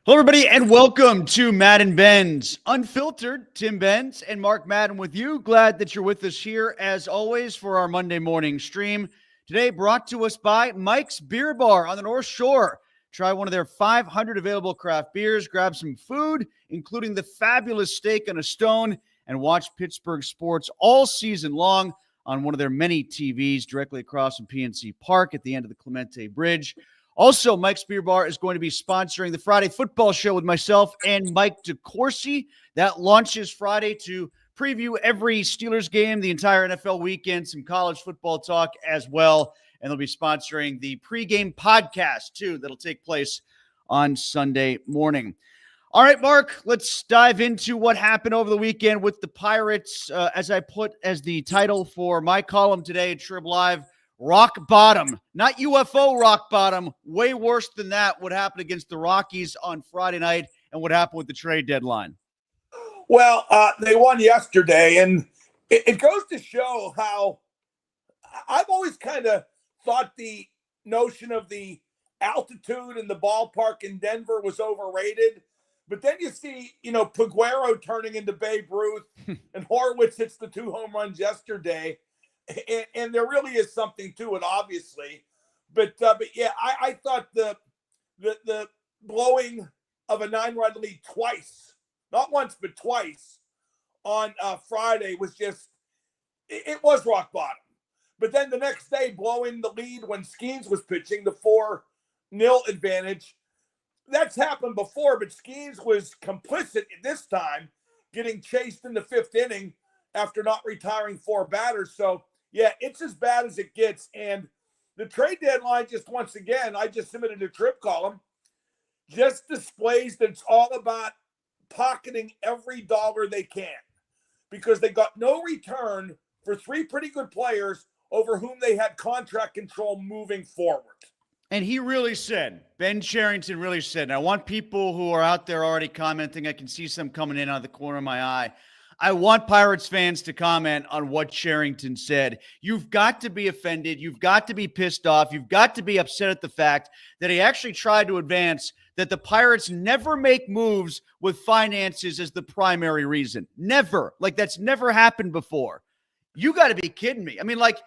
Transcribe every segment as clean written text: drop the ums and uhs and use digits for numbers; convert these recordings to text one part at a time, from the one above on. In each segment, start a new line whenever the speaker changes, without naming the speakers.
Hello, everybody, and welcome to Madden and Benz. Unfiltered, Tim Benz and Mark Madden with you. Glad that you're with us here, as always, for our Monday morning stream. Today, brought to us by Mike's Beer Bar on the North Shore. Try one of their 500 available craft beers, grab some food, including the fabulous steak on a stone, and watch Pittsburgh sports all season long on one of their many TVs directly across from PNC Park at the end of the Clemente Bridge. Also, Mike's Beer Bar is going to be sponsoring the Friday football show with myself and Mike DeCourcy. That launches Friday to preview every Steelers game, the entire NFL weekend, some college football talk as well. And they'll be sponsoring the pregame podcast, too, that'll take place on Sunday morning. All right, Mark, let's dive into what happened over the weekend with the Pirates. As I put as the title for my column today at Trib Live, rock bottom, not UFO rock bottom, way worse than that. What happened against the Rockies on Friday night and what happened with the trade deadline?
Well, they won yesterday, and it goes to show how I've always kind of thought the notion of the altitude in the ballpark in Denver was overrated. But then you see, Peguero turning into Babe Ruth and Horwitz hits the 2 home runs yesterday. And there really is something to it, obviously, but yeah, I thought the blowing of a 9-run lead twice, not once but twice, on Friday was just it was rock bottom. But then the next day, blowing the lead when Skeens was pitching, the 4-0 advantage, that's happened before, but Skeens was complicit this time, getting chased in the 5th inning after not retiring 4 batters. So. Yeah, it's as bad as it gets. And the trade deadline, just once again, I just submitted a trip column, just displays that it's all about pocketing every dollar they can because they got no return for 3 pretty good players over whom they had contract control moving forward.
And he really said, Ben Cherington really said, and I want people who are out there already commenting, I can see some coming in out of the corner of my eye. I want Pirates fans to comment on what Cherington said. You've got to be offended. You've got to be pissed off. You've got to be upset at the fact that he actually tried to advance that the Pirates never make moves with finances as the primary reason. Never. Like, that's never happened before. You got to be kidding me. I mean, like,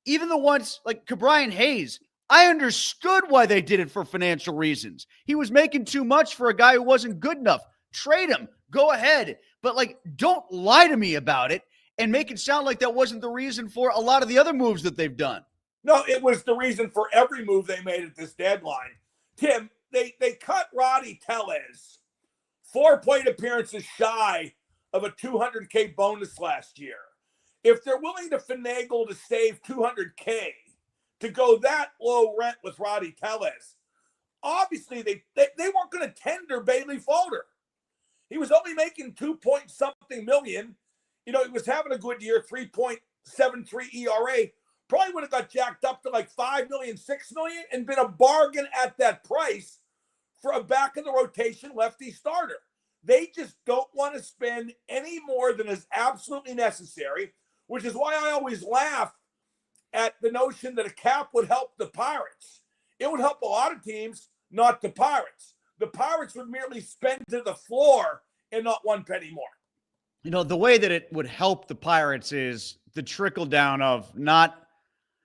even the ones like Brian Hayes, I understood why they did it for financial reasons. He was making too much for a guy who wasn't good enough. Trade him. Go ahead. But, like, don't lie to me about it and make it sound like that wasn't the reason for a lot of the other moves that they've done.
No, it was the reason for every move they made at this deadline. Tim, they cut Roddy Tellez 4 plate appearances shy of a $200K bonus last year. If they're willing to finagle to save $200K to go that low rent with Roddy Tellez, obviously they weren't going to tender Bailey Folder. He was only making 2-point-something million. He was having a good year, 3.73 ERA. Probably would have got jacked up to like $5 million, $6 million, and been a bargain at that price for a back-of-the-rotation lefty starter. They just don't want to spend any more than is absolutely necessary, which is why I always laugh at the notion that a cap would help the Pirates. It would help a lot of teams, not the Pirates. The Pirates would merely spend to the floor and not 1 penny more.
The way that it would help the Pirates is the trickle down of not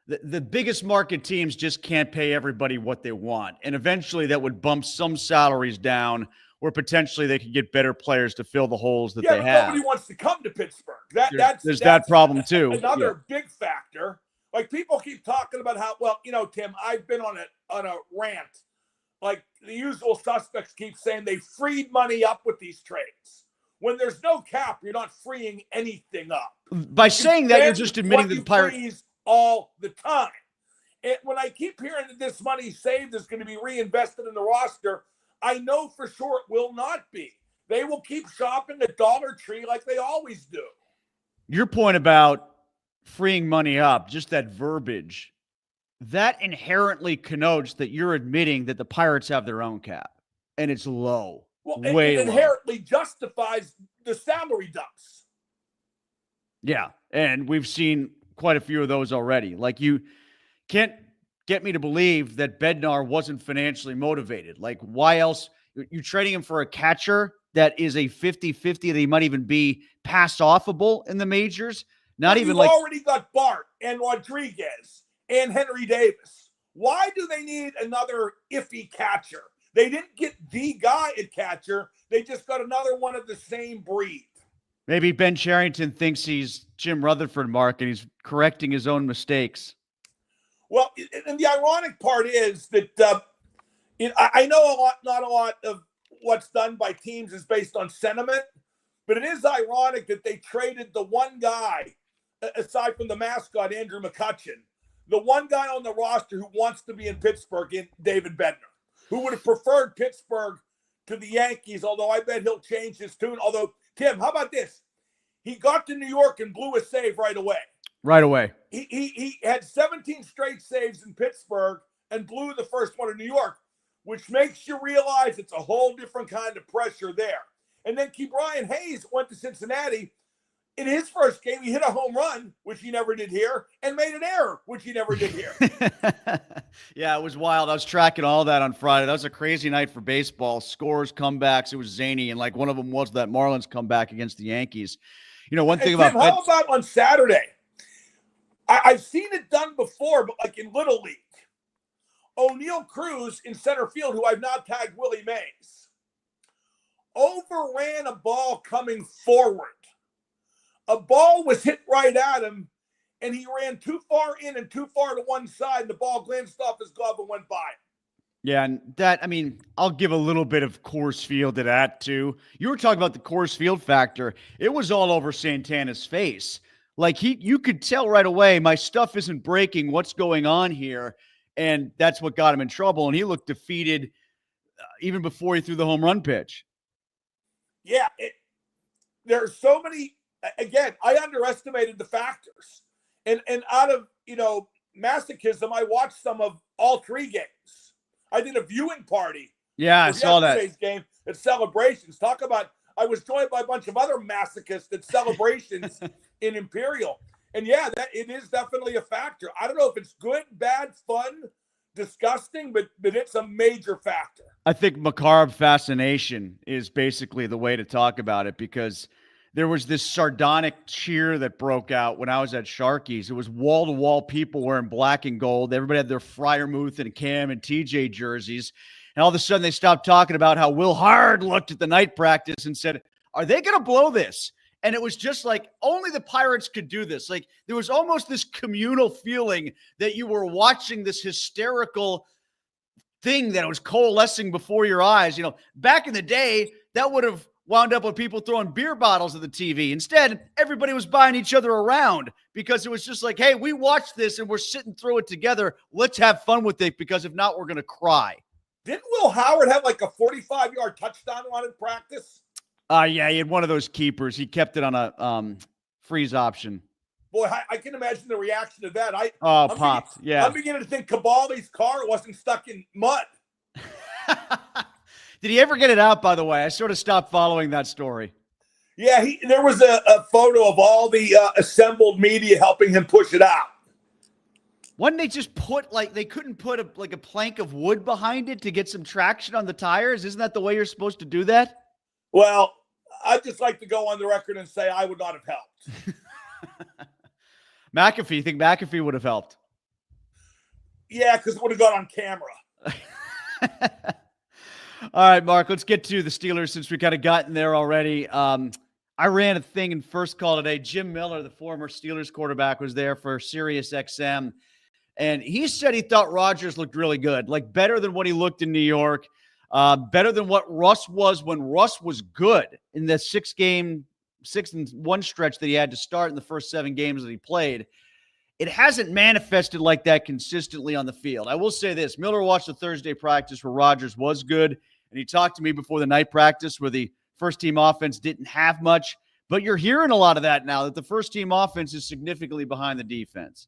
the biggest market teams just can't pay everybody what they want. And eventually that would bump some salaries down where potentially they could get better players to fill the holes that they have.
Nobody wants to come to Pittsburgh.
There's that problem too.
Another big factor. Like, people keep talking about how, Tim, I've been on a rant. Like, the usual suspects keep saying they freed money up with these trades. When there's no cap, you're not freeing anything up.
By saying that, you're just admitting that the Pirates
freeze all the time. And when I keep hearing that this money saved is going to be reinvested in the roster, I know for sure it will not be. They will keep shopping at Dollar Tree like they always do.
Your point about freeing money up, just that verbiage, that inherently connotes that you're admitting that the Pirates have their own cap and it's low.
Well,
way
it inherently justifies the salary dumps.
Yeah, and we've seen quite a few of those already. Like, you can't get me to believe that Bednar wasn't financially motivated. Like, why else? You're trading him for a catcher that is a 50-50 that he might even be pass offable in the majors. Not even
you've
like
already got Bart and Rodriguez and Henry Davis. Why do they need another iffy catcher? They didn't get the guy at catcher. They just got another one of the same breed.
maybe Ben Cherington thinks he's Jim Rutherford, Mark, and he's correcting his own mistakes.
Well, and the ironic part is that I know not a lot of what's done by teams is based on sentiment, but it is ironic that they traded the one guy, aside from the mascot, Andrew McCutchen, the one guy on the roster who wants to be in Pittsburgh, in David Bednar, who would have preferred Pittsburgh to the Yankees, although I bet he'll change his tune. Although, Tim, how about this? He got to New York and blew a save right away.
Right away.
He had 17 straight saves in Pittsburgh and blew the first one in New York, which makes you realize it's a whole different kind of pressure there. And then Brian Hayes went to Cincinnati. In his first game, he hit a home run, which he never did here, and made an error, which he never did here.
Yeah, it was wild. I was tracking all that on Friday. That was a crazy night for baseball. Scores, comebacks. It was zany, and like one of them was that Marlins comeback against the Yankees. You know, one thing about
Tim, how about on Saturday? I've seen it done before, but like in Little League. O'Neal Cruz in center field, who I've now tagged Willie Mays, overran a ball coming forward. A ball was hit right at him, and he ran too far in and too far to one side, and the ball glanced off his glove and went by.
Yeah, and that, I mean, I'll give a little bit of coarse field to that, too. You were talking about the coarse field factor. It was all over Santana's face. Like, you could tell right away, my stuff isn't breaking. What's going on here? And that's what got him in trouble. And he looked defeated even before he threw the home run pitch.
Yeah, there are so many. Again, I underestimated the factors. And out of, masochism, I watched some of all three games. I did a viewing party.
Yeah, I saw that.
Yesterday's game at Celebrations. Talk about, I was joined by a bunch of other masochists at Celebrations in Imperial. And yeah, it is definitely a factor. I don't know if it's good, bad, fun, disgusting, but it's a major factor.
I think macabre fascination is basically the way to talk about it, because there was this sardonic cheer that broke out when I was at Sharky's. It was wall-to-wall people wearing black and gold. Everybody had their Fryermuth and Cam and TJ jerseys. And all of a sudden they stopped talking about how Will Hard looked at the night practice and said, are they going to blow this? And it was just like, only the Pirates could do this. Like, there was almost this communal feeling that you were watching this hysterical thing that was coalescing before your eyes. Back in the day, that would have wound up with people throwing beer bottles at the TV. Instead, everybody was buying each other around because it was just like, hey, we watched this and we're sitting through it together. Let's have fun with it, because if not, we're going to cry.
Didn't Will Howard have like a 45-yard touchdown run in practice?
Yeah, he had one of those keepers. He kept it on a freeze option.
Boy, I can imagine the reaction to that.
I'm popped. Yeah.
I'm beginning to think Caballi's car wasn't stuck in mud.
Did he ever get it out, by the way? I sort of stopped following that story.
Yeah, there was a photo of all the assembled media helping him push it out.
Wouldn't they just put, they couldn't put a plank of wood behind it to get some traction on the tires? Isn't that the way you're supposed to do that?
Well, I'd just like to go on the record and say I would not have helped.
McAfee, you think McAfee would have helped?
Yeah, because it would have got on camera.
All right, Mark, let's get to the Steelers since we kind of gotten there already. I ran a thing in First Call today. Jim Miller, the former Steelers quarterback, was there for Sirius XM. And he said he thought Rodgers looked really good, like better than what he looked in New York, better than what Russ was when Russ was good in the 6-1 stretch that he had to start in the first 7 games that he played. It hasn't manifested like that consistently on the field. I will say this. Miller watched the Thursday practice where Rodgers was good, and he talked to me before the night practice where the first-team offense didn't have much. But you're hearing a lot of that now, that the first-team offense is significantly behind the defense.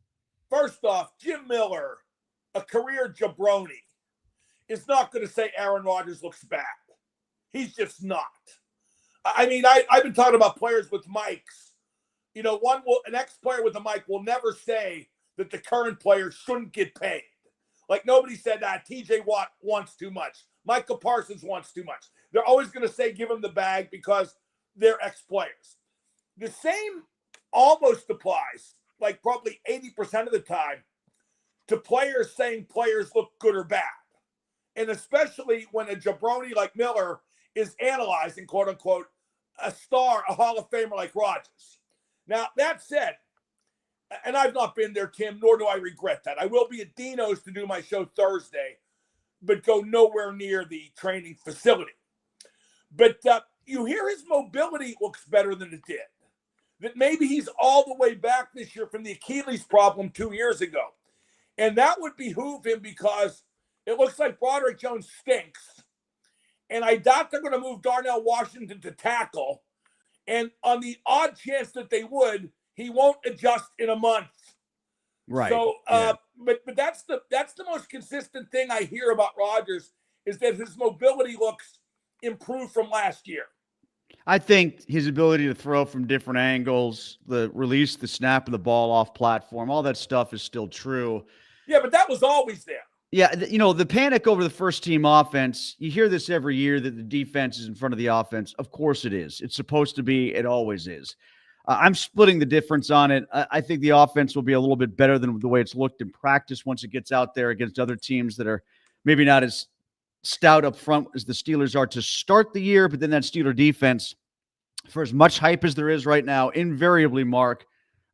First off, Jim Miller, a career jabroni, is not going to say Aaron Rodgers looks bad. He's just not. I mean, I've been talking about players with mics. An ex-player with a mic will never say that the current player shouldn't get paid. Like, nobody said that TJ Watt wants too much. Michael Parsons wants too much. They're always going to say give him the bag because they're ex-players. The same almost applies, like probably 80% of the time, to players saying players look good or bad. And especially when a jabroni like Miller is analyzing, quote unquote, a star, a Hall of Famer like Rodgers. Now, that said, and I've not been there, Tim, nor do I regret that. I will be at Dino's to do my show Thursday, but go nowhere near the training facility. But you hear his mobility looks better than it did. That maybe he's all the way back this year from the Achilles problem 2 years ago. And that would behoove him because it looks like Broderick Jones stinks. And I doubt they're going to move Darnell Washington to tackle. And on the odd chance that they would, he won't adjust in a month.
Right.
So, but that's the most consistent thing I hear about Rodgers is that his mobility looks improved from last year.
I think his ability to throw from different angles, the release, the snap of the ball off platform, all that stuff is still true.
Yeah, but that was always there.
Yeah, the panic over the first-team offense, you hear this every year that the defense is in front of the offense. Of course it is. It's supposed to be. It always is. I'm splitting the difference on it. I think the offense will be a little bit better than the way it's looked in practice once it gets out there against other teams that are maybe not as stout up front as the Steelers are to start the year, but then that Steeler defense, for as much hype as there is right now, invariably, Mark,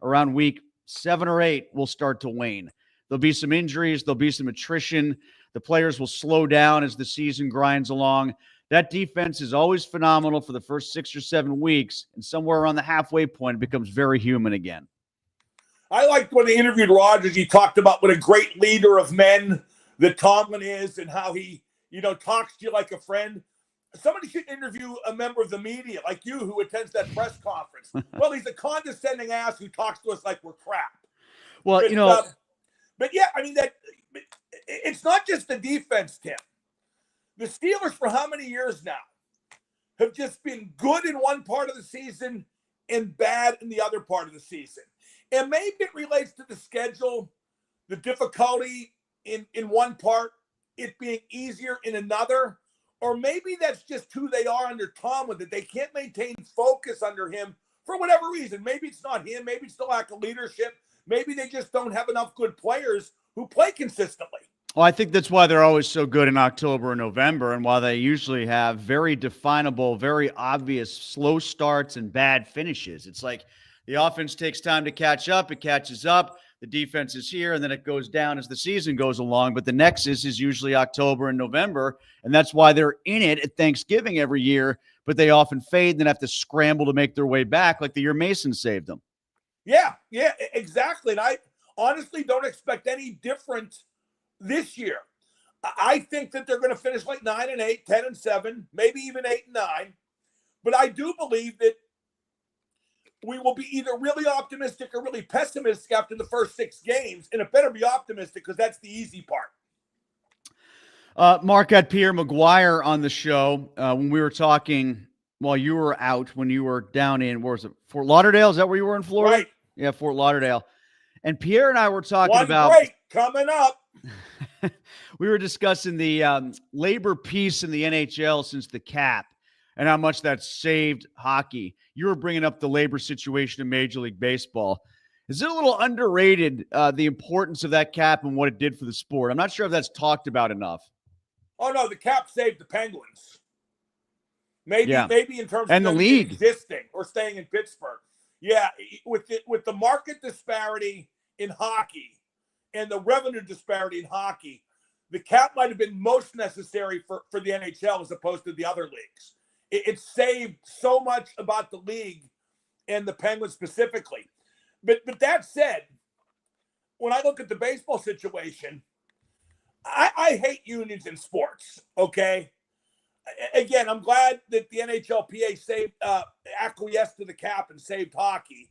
around week 7 or 8 will start to wane. There'll be some injuries. There'll be some attrition. The players will slow down as the season grinds along. That defense is always phenomenal for the first 6 or 7 weeks, and somewhere around the halfway point, it becomes very human again.
I liked when they interviewed Rodgers. He talked about what a great leader of men that Tomlin is and how he, talks to you like a friend. Somebody should interview a member of the media like you who attends that press conference. Well, he's a condescending ass who talks to us like we're crap.
Well,
But yeah, I mean, it's not just the defense, Tim. The Steelers, for how many years now, have just been good in one part of the season and bad in the other part of the season. And maybe it relates to the schedule, the difficulty in one part, it being easier in another. Or maybe that's just who they are under Tomlin, that they can't maintain focus under him for whatever reason. Maybe it's not him. Maybe it's the lack of leadership. Maybe they just don't have enough good players who play consistently.
Well, I think that's why they're always so good in October and November, and why they usually have very definable, very obvious slow starts and bad finishes. It's like the offense takes time to catch up. It catches up. The defense is here, and then it goes down as the season goes along. But the nexus is usually October and November, and that's why they're in it at Thanksgiving every year, but they often fade and then have to scramble to make their way back like the year Mason saved them.
Yeah, exactly. And I honestly don't expect any different this year. I think that they're going to finish like 9-8, 10-7, maybe even 8-9. But I do believe that we will be either really optimistic or really pessimistic after the first 6 games. And it better be optimistic because that's the easy part.
Mark had Pierre McGuire on the show when we were talking while you were out, when you were down in, where was it, Fort Lauderdale? Is that where you were in Florida?
Right.
Yeah, Fort Lauderdale. And Pierre and I were talking about
break coming up.
We were discussing the labor peace in the NHL since the cap and how much that saved hockey. You were bringing up the labor situation in Major League Baseball. Is it a little underrated, the importance of that cap and what it did for the sport? I'm not sure if that's talked about enough.
Oh, no, the cap saved the Penguins. Maybe in terms
and
of
the league
existing or staying in Pittsburgh. Yeah, with the market disparity in hockey and the revenue disparity in hockey, the cap might have been most necessary for the NHL as opposed to the other leagues. It saved so much about the league and the Penguins specifically. But that said, when I look at the baseball situation, I hate unions in sports, okay? Again, I'm glad that the NHLPA acquiesced to the cap and saved hockey,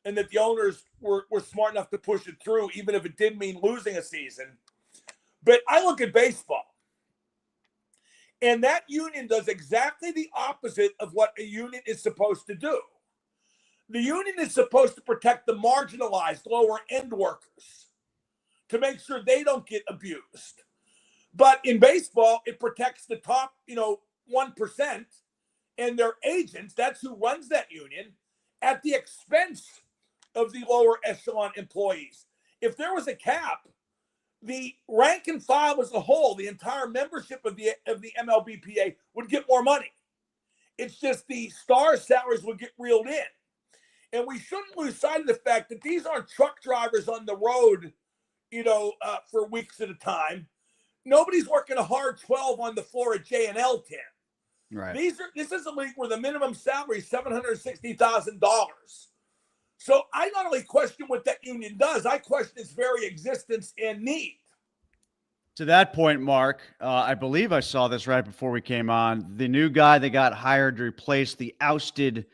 and that the owners were smart enough to push it through, even if it did mean losing a season. But I look at baseball, and that union does exactly the opposite of what a union is supposed to do. The union is supposed to protect the marginalized lower-end workers to make sure they don't get abused. But in baseball, it protects the top, 1% and their agents. That's who runs that union at the expense of the lower echelon employees. If there was a cap, the rank and file as a whole, the entire membership of the MLBPA would get more money. It's just the star salaries would get reeled in. And we shouldn't lose sight of the fact that these aren't truck drivers on the road, for weeks at a time. Nobody's working a hard 12 on the floor at J&L 10.
Right.
This is a league where the minimum salary is $760,000. So I not only question what that union does, I question its very existence and need.
To that point, Mark, I believe I saw this right before we came on. The new guy that got hired to replace the ousted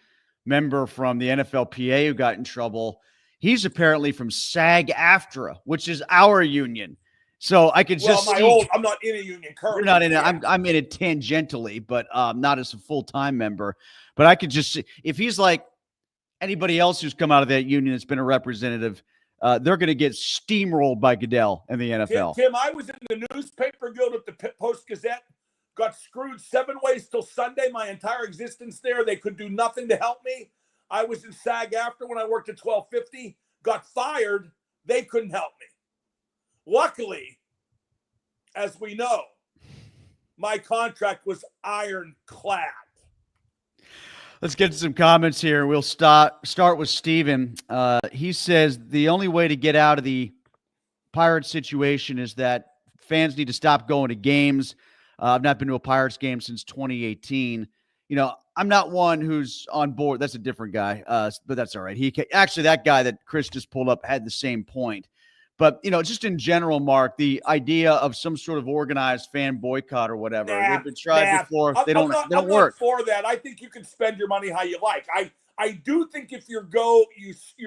member from the NFLPA who got in trouble, he's apparently from SAG-AFTRA, which is our union. So I could just
I'm not in a union currently.
You're not in it. I'm in it tangentially, but not as a full-time member. But I could just see if he's like anybody else who's come out of that union that's been a representative, they're going to get steamrolled by Goodell in the NFL.
Tim, I was in the newspaper guild at the Post-Gazette, got screwed 7 ways till Sunday, my entire existence there. They could do nothing to help me. I was in SAG-AFTRA when I worked at 1250, got fired. They couldn't help me. Luckily, as we know, my contract was ironclad.
Let's get to some comments here. We'll start with Steven. He says the only way to get out of the Pirates situation is that fans need to stop going to games. I've not been to a Pirates game since 2018. I'm not one who's on board. That's a different guy, but that's all right. Actually, that guy that Chris just pulled up had the same point. But, just in general, Mark, the idea of some sort of organized fan boycott or whatever, they've been tried before. They don't work.
I'm not for that. I think you can spend your money how you like. I do think if you're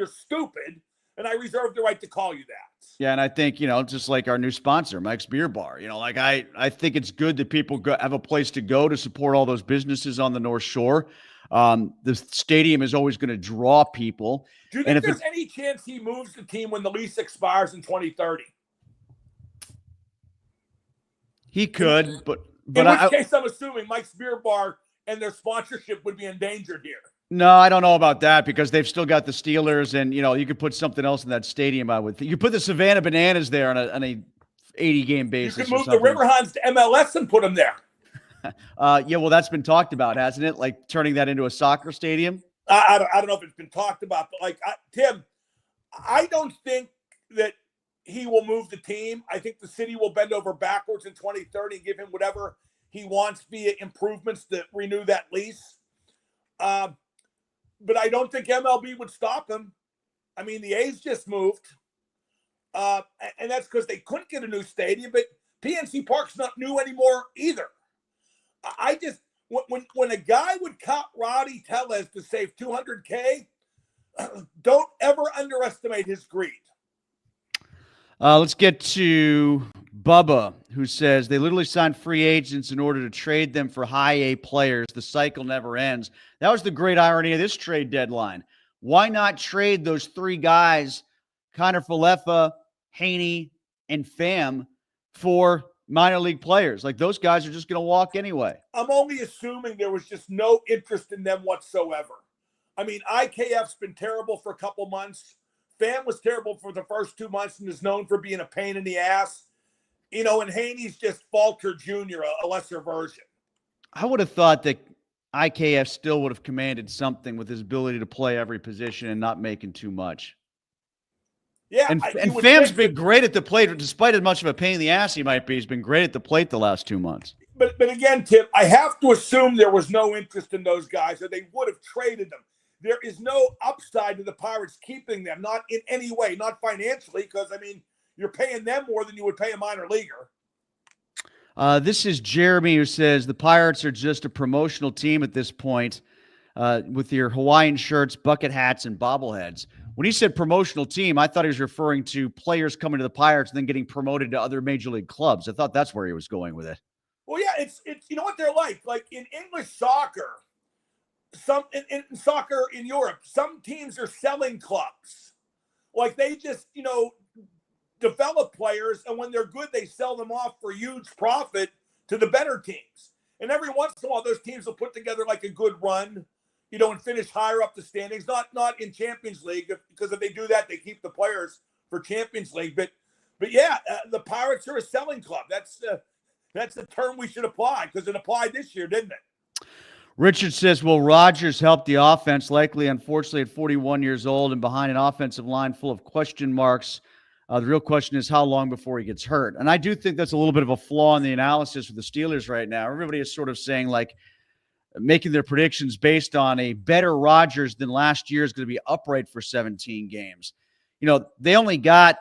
stupid, and I reserve the right to call you that.
Yeah, and I think, just like our new sponsor, Mike's Beer Bar, I think it's good that people have a place to go to support all those businesses on the North Shore. The stadium is always going to draw people.
Do you think there's any chance he moves the team when the lease expires in 2030?
He could, but
in which case I'm assuming Mike's Beer Bar and their sponsorship would be endangered here.
No, I don't know about that because they've still got the Steelers, and you could put something else in that stadium. I would think you could put the Savannah Bananas there on a 80-game basis.
You could move the Riverhounds to MLS and put them there.
Yeah, well, that's been talked about, hasn't it? Like turning that into a soccer stadium.
I don't know if it's been talked about, but Tim, I don't think that he will move the team. I think the city will bend over backwards in 2030 and give him whatever he wants via improvements to renew that lease. But I don't think MLB would stop him. I mean, the A's just moved, and that's because they couldn't get a new stadium. But PNC Park's not new anymore either. I just when a guy would cut Rowdy Tellez to save $200K, don't ever underestimate his greed.
Let's get to Bubba, who says they literally signed free agents in order to trade them for high A players. The cycle never ends. That was the great irony of this trade deadline. Why not trade those 3 guys, Connor Falefa, Haney, and Pham, for minor league players? Like, those guys are just going to walk anyway.
I'm only assuming there was just no interest in them whatsoever. I mean, IKF's been terrible for a couple months. Pham was terrible for the first 2 months and is known for being a pain in the ass. And Haney's just Falter Jr., a lesser version.
I would have thought that IKF still would have commanded something with his ability to play every position and not making too much.
Yeah,
and Pham's been great at the plate, despite as much of a pain in the ass he might be. He's been great at the plate the last 2 months.
But again, Tim, I have to assume there was no interest in those guys, or they would have traded them. There is no upside to the Pirates keeping them, not in any way, not financially, because, you're paying them more than you would pay a minor leaguer.
This is Jeremy, who says the Pirates are just a promotional team at this point, with your Hawaiian shirts, bucket hats, and bobbleheads. When he said promotional team, I thought he was referring to players coming to the Pirates and then getting promoted to other major league clubs. I thought that's where he was going with it.
Well, yeah, it's you know what they're like. Like in English soccer, in soccer in Europe, some teams are selling clubs. Like they just, develop players, and when they're good, they sell them off for huge profit to the better teams. And every once in a while, those teams will put together like a good run, and finish higher up the standings. Not in Champions League, because if they do that, they keep the players for Champions League. But yeah, the Pirates are a selling club. That's the term we should apply, because it applied this year, didn't it?
Richard says, will Rodgers help the offense? Likely, unfortunately, at 41 years old and behind an offensive line full of question marks. The real question is how long before he gets hurt. And I do think that's a little bit of a flaw in the analysis for the Steelers right now. Everybody is sort of saying, like, making their predictions based on a better Rodgers than last year is going to be upright for 17 games. They only got,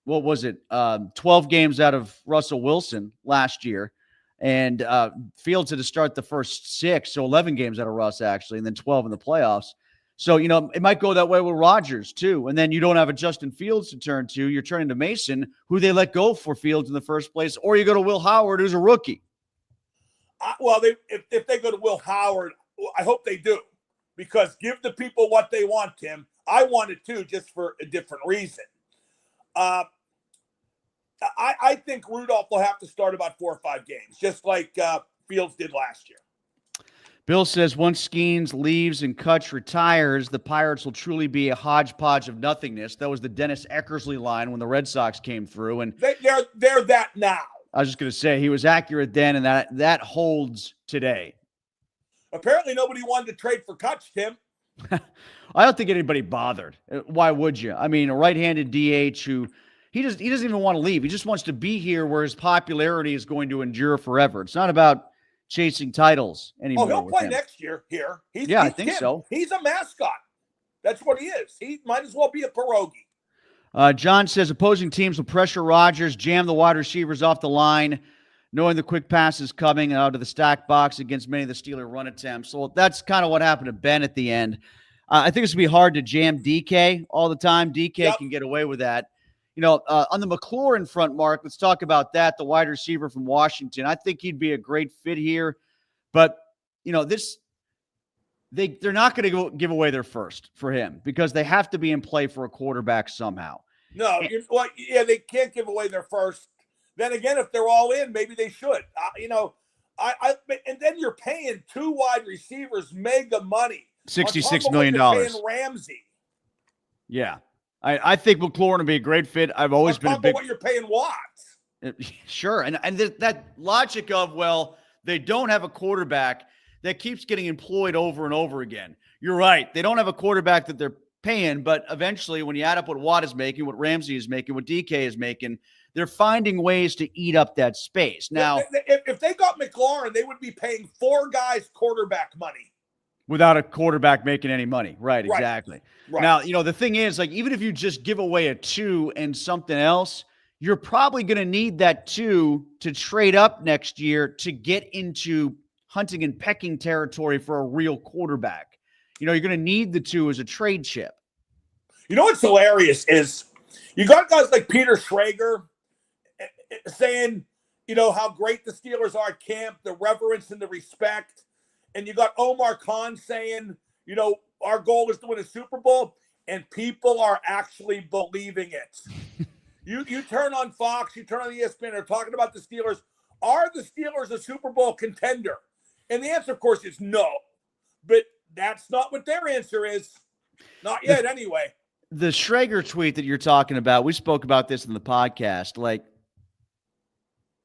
12 games out of Russell Wilson last year. And Fields had to start the first 6, so 11 games out of Russ, actually, and then 12 in the playoffs. So, it might go that way with Rodgers, too. And then you don't have a Justin Fields to turn to. You're turning to Mason, who they let go for Fields in the first place, or you go to Will Howard, who's a rookie.
If they go to Will Howard, I hope they do, because give the people what they want, Tim. I want it, too, just for a different reason. I think Rudolph will have to start about 4 or 5 games, just like Fields did last year.
Bill says once Skeens leaves and Kutch retires, the Pirates will truly be a hodgepodge of nothingness. That was the Dennis Eckersley line when the Red Sox came through. And
they're that now.
I was just going to say he was accurate then, and that holds today.
Apparently nobody wanted to trade for Kutch, Tim.
I don't think anybody bothered. Why would you? I mean, a right-handed DH who he doesn't even want to leave. He just wants to be here where his popularity is going to endure forever. It's not about chasing titles anymore.
He'll play next year here.
I think so.
He's a mascot. That's what he is. He might as well be a pierogi.
John says opposing teams will pressure Rodgers, jam the wide receivers off the line, knowing the quick pass is coming out of the stack box against many of the Steeler run attempts. So that's kind of what happened to Ben at the end. I think it's going to be hard to jam DK all the time. DK can get away with that. On the McLaurin front, Mark, let's talk about that, the wide receiver from Washington. I think he'd be a great fit here. But, they're not going to give away their first for him because they have to be in play for a quarterback somehow.
No, they can't give away their first. Then again, if they're all in, maybe they should. And then you're paying 2 wide receivers mega money.
$66 million.
Paying Ramsey.
Yeah. I think McLaurin would be a great fit. I've always been a big.
What you're paying Watts.
Sure, and that logic of they don't have a quarterback that keeps getting employed over and over again. You're right. They don't have a quarterback that they're paying, but eventually, when you add up what Watt is making, what Ramsey is making, what DK is making, they're finding ways to eat up that space. Now,
if they got McLaurin, they would be paying 4 guys quarterback money.
Without a quarterback making any money. Right, exactly. Right. Now, the thing is, even if you just give away a 2 and something else, you're probably going to need that 2 to trade up next year to get into hunting and pecking territory for a real quarterback. You're going to need the 2 as a trade chip.
What's hilarious is you got guys like Peter Schrager saying, how great the Steelers are at camp, the reverence and the respect. And you got Omar Khan saying, our goal is to win a Super Bowl, and people are actually believing it. You turn on Fox, you turn on ESPN, they're talking about the Steelers. Are the Steelers a Super Bowl contender? And the answer, of course, is no. But that's not what their answer is. Not yet, anyway.
The Schrager tweet that you're talking about, we spoke about this in the podcast.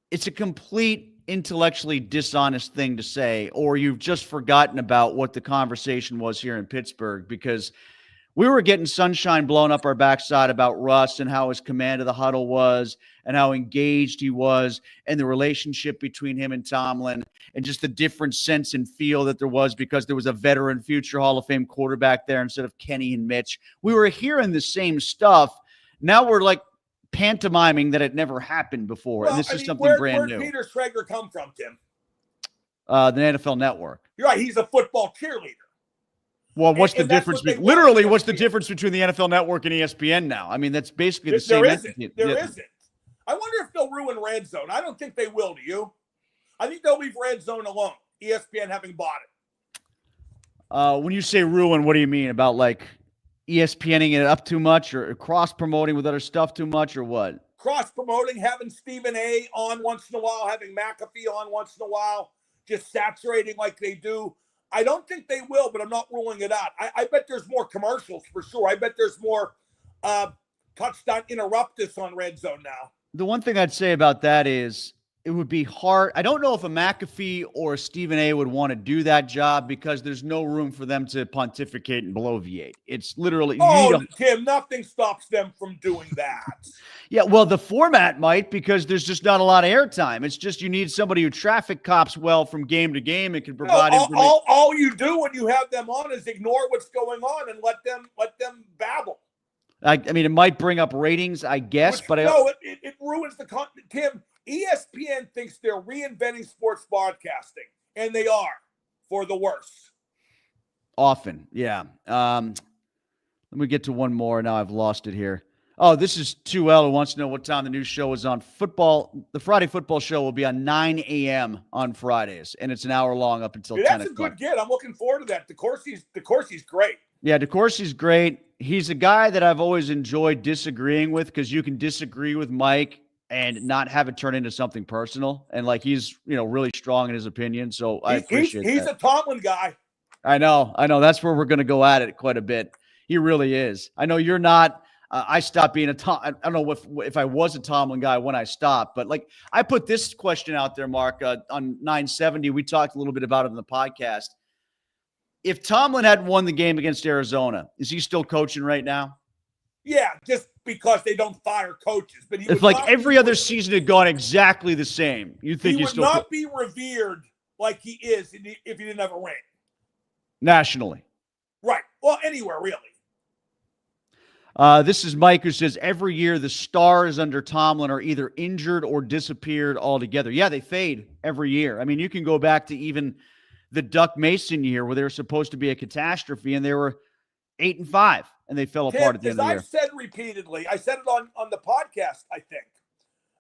It's a complete intellectually dishonest thing to say, or you've just forgotten about what the conversation was here in Pittsburgh, because we were getting sunshine blown up our backside about Russ and how his command of the huddle was and how engaged he was and the relationship between him and Tomlin and just the different sense and feel that there was because there was a veteran future Hall of Fame quarterback there instead of Kenny and Mitch. We were hearing the same stuff. Now we're pantomiming that it never happened before. And this is something brand new.
Where'd Peter Schrager come from, Tim?
The NFL Network.
You're right. He's a football cheerleader.
Well, what's the difference? Literally, what's the difference between the NFL Network and ESPN now? I mean, that's basically the same entity.
There isn't. I wonder if they'll ruin Red Zone. I don't think they will. Do you? I think they'll leave Red Zone alone. ESPN having bought it.
When you say ruin, what do you mean about ESPNing it up too much, or cross promoting with other stuff too much, or what?
Cross promoting, having Stephen A on once in a while, having McAfee on once in a while, just saturating like they do. I don't think they will, but I'm not ruling it out. I bet there's more commercials for sure. I bet there's more touchdown interruptus on Red Zone now.
The one thing I'd say about that is it would be hard. I don't know if a McAfee or a Stephen A would want to do that job because there's no room for them to pontificate and bloviate. It's literally.
Tim, nothing stops them from doing that.
Yeah, well, the format might because there's just not a lot of airtime. It's just you need somebody who traffic cops well from game to game and can provide information.
All you do when you have them on is ignore what's going on and let them babble.
I mean, it might bring up ratings, I guess, but
it ruins the content. Tim, ESPN thinks they're reinventing sports broadcasting, and they are, for the worse.
Often, yeah. Let me get to one more. Now I've lost it here. Oh, this is 2L who wants to know what time the new show is on. Football. The Friday football show will be on 9 a.m. on Fridays, and it's an hour long up until 10 o'clock.
That's a good get. I'm looking forward to that. DeCourcy's great.
Yeah, DeCourcy's great. He's a guy that I've always enjoyed disagreeing with because you can disagree with Mike and not have it turn into something personal. And like he's, really strong in his opinion. So I appreciate
he's
that.
a Tomlin guy.
I know. That's where we're going to go at it quite a bit. He really is. I know you're not. I stopped being I don't know if I was a Tomlin guy when I stopped, but like I put this question out there, Mark, on 970. We talked a little bit about it in the podcast. If Tomlin had won the game against Arizona, is he still coaching right now?
Yeah, just because they don't fire coaches. But
if like every other season had gone exactly the same, you think
he would not be revered like he is if he didn't have a ring.
Nationally.
Right. Well, anywhere, really.
This is Mike who says every year the stars under Tomlin are either injured or disappeared altogether. Yeah, they fade every year. I mean, you can go back to even the Duck Mason year where they were supposed to be a catastrophe and they were 8-5 and they fell apart at the end of the year.
I've said repeatedly, I said it on the podcast, I think,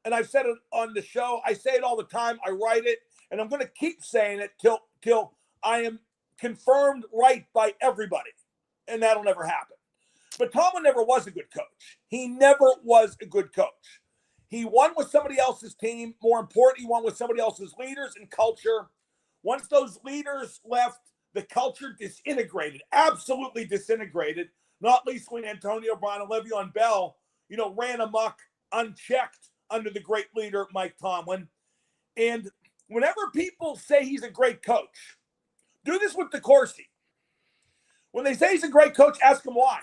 and I've said it on the show. I say it all the time. I write it, and I'm going to keep saying it till I am confirmed right by everybody, and that'll never happen. But Tomlin never was a good coach. He never was a good coach. He won with somebody else's team. More important, he won with somebody else's leaders and culture. Once those leaders left, the culture disintegrated, absolutely disintegrated, not least when Antonio Brown and Le'Veon Bell, ran amok unchecked under the great leader, Mike Tomlin. And whenever people say he's a great coach, do this with DeCourcy. When they say he's a great coach, ask him why.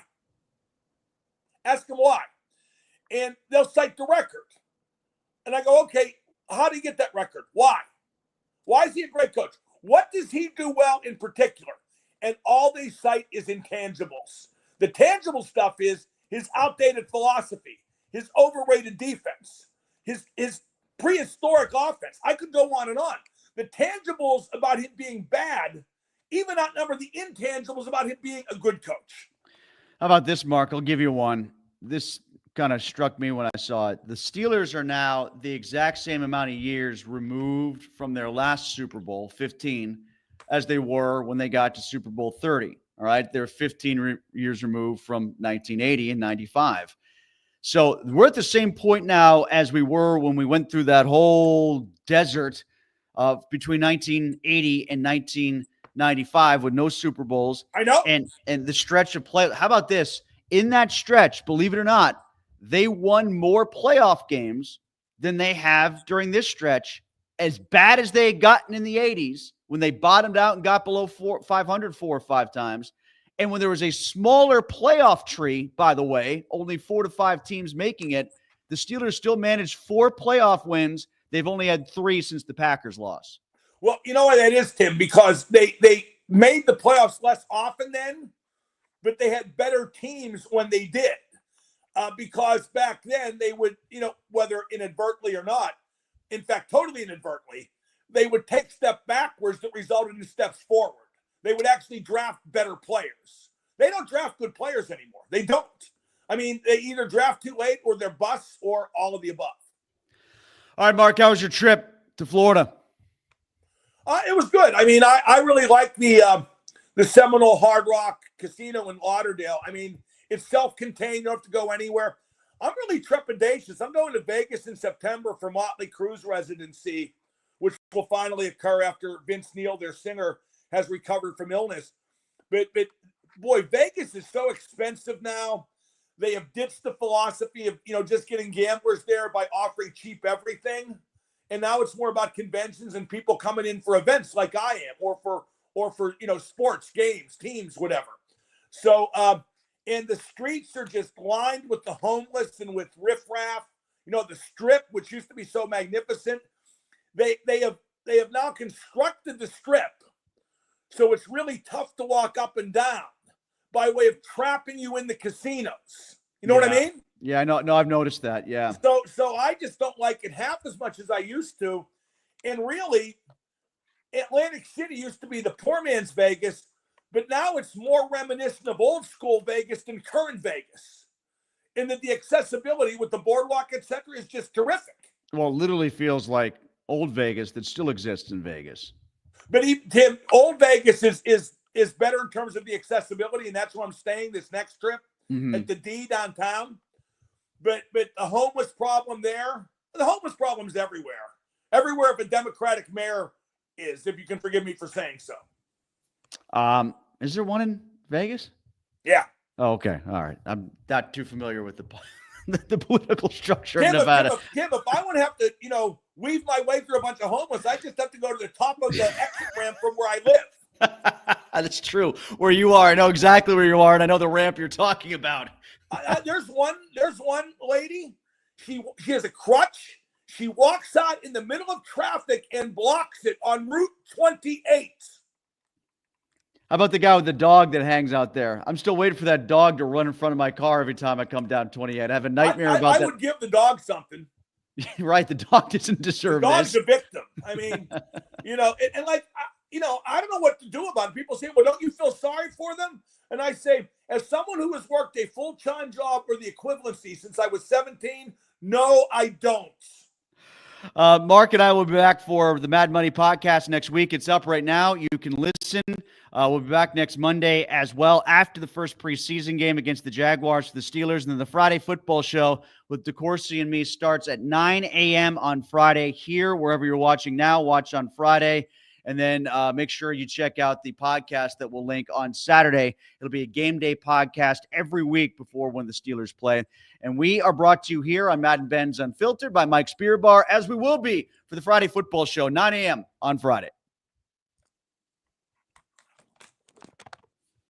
Ask him why. And they'll cite the record. And I go, okay, how do you get that record? Why? Why is he a great coach? What does he do well in particular? And all they cite is intangibles. The tangible stuff is his outdated philosophy, his overrated defense, his prehistoric offense. I could go on and on. The tangibles about him being bad even outnumber the intangibles about him being a good coach.
How about this, Mark? I'll give you one. This kind of struck me when I saw it. The Steelers are now the exact same amount of years removed from their last Super Bowl, 15, as they were when they got to Super Bowl 30. All right. They're 15 years removed from 1980 and 95. So we're at the same point now as we were when we went through that whole desert of between 1980 and 1995 with no Super Bowls.
I know.
And the stretch of play. How about this? In that stretch, believe it or not, they won more playoff games than they have during this stretch. As bad as they had gotten in the 80s when they bottomed out and got below 500 4 or 5 times. And when there was a smaller playoff tree, by the way, only 4 to 5 teams making it, the Steelers still managed 4 playoff wins. They've only had 3 since the Packers lost.
Well, you know why that is, Tim? Because they made the playoffs less often then, but they had better teams when they did. Because back then they would, whether inadvertently or not, in fact, totally inadvertently, they would take steps backwards that resulted in steps forward. They would actually draft better players. They don't draft good players anymore. They don't. I mean, they either draft too late or they're busts or all of the above.
All right, Mark, how was your trip to Florida?
It was good. I mean, I really like the Seminole Hard Rock Casino in Lauderdale. I mean, It's self-contained. You don't have to go anywhere. I'm really trepidatious. I'm going to Vegas in September for Motley Crue's residency, which will finally occur after Vince Neil, their singer, has recovered from illness. But boy, Vegas is so expensive now. They have ditched the philosophy of, just getting gamblers there by offering cheap everything. And now it's more about conventions and people coming in for events like I am, or for sports, games, teams, whatever. So, and the streets are just lined with the homeless and with riffraff. The Strip, which used to be so magnificent, they have now constructed the Strip, so it's really tough to walk up and down by way of trapping you in the casinos. You know what I mean?
Yeah, I know. No, I've noticed that. Yeah.
So I just don't like it half as much as I used to. And really, Atlantic City used to be the poor man's Vegas, but now it's more reminiscent of old school Vegas than current Vegas. And that the accessibility with the boardwalk, et cetera, is just terrific.
Well, it literally feels like old Vegas that still exists in Vegas.
But Tim, old Vegas is better in terms of the accessibility, and that's where I'm staying this next trip at the D downtown. But the homeless problem there, the homeless problem is everywhere. Everywhere if a Democratic mayor is, if you can forgive me for saying so.
Is there one in Vegas?
Yeah.
Oh, okay. All right. I'm not too familiar with the political structure of Nevada.
Tim, if I want to have to, weave my way through a bunch of homeless, I just have to go to the top of the exit ramp from where I live.
That's true. Where you are. I know exactly where you are, and I know the ramp you're talking about.
There's one lady. She has a crutch. She walks out in the middle of traffic and blocks it on Route 28.
How about the guy with the dog that hangs out there? I'm still waiting for that dog to run in front of my car every time I come down 28. I have a nightmare about that.
I would give the dog something.
Right. The dog doesn't deserve this.
The dog's a victim. I mean, I don't know what to do about it. People say, well, don't you feel sorry for them? And I say, as someone who has worked a full-time job or the equivalency since I was 17, no, I don't.
Mark and I will be back for the Mad Money podcast next week. It's up right now. You can listen. We'll be back next Monday as well after the first preseason game against the Jaguars, the Steelers, and then the Friday football show with DeCourcy and me starts at 9 a.m. on Friday here, wherever you're watching now. Watch on Friday. And then make sure you check out the podcast that we'll link on Saturday. It'll be a game day podcast every week before when the Steelers play. And we are brought to you here on Madden and Benz Unfiltered by Mike's Beer Bar, as we will be for the Friday football show, 9 a.m. on Friday.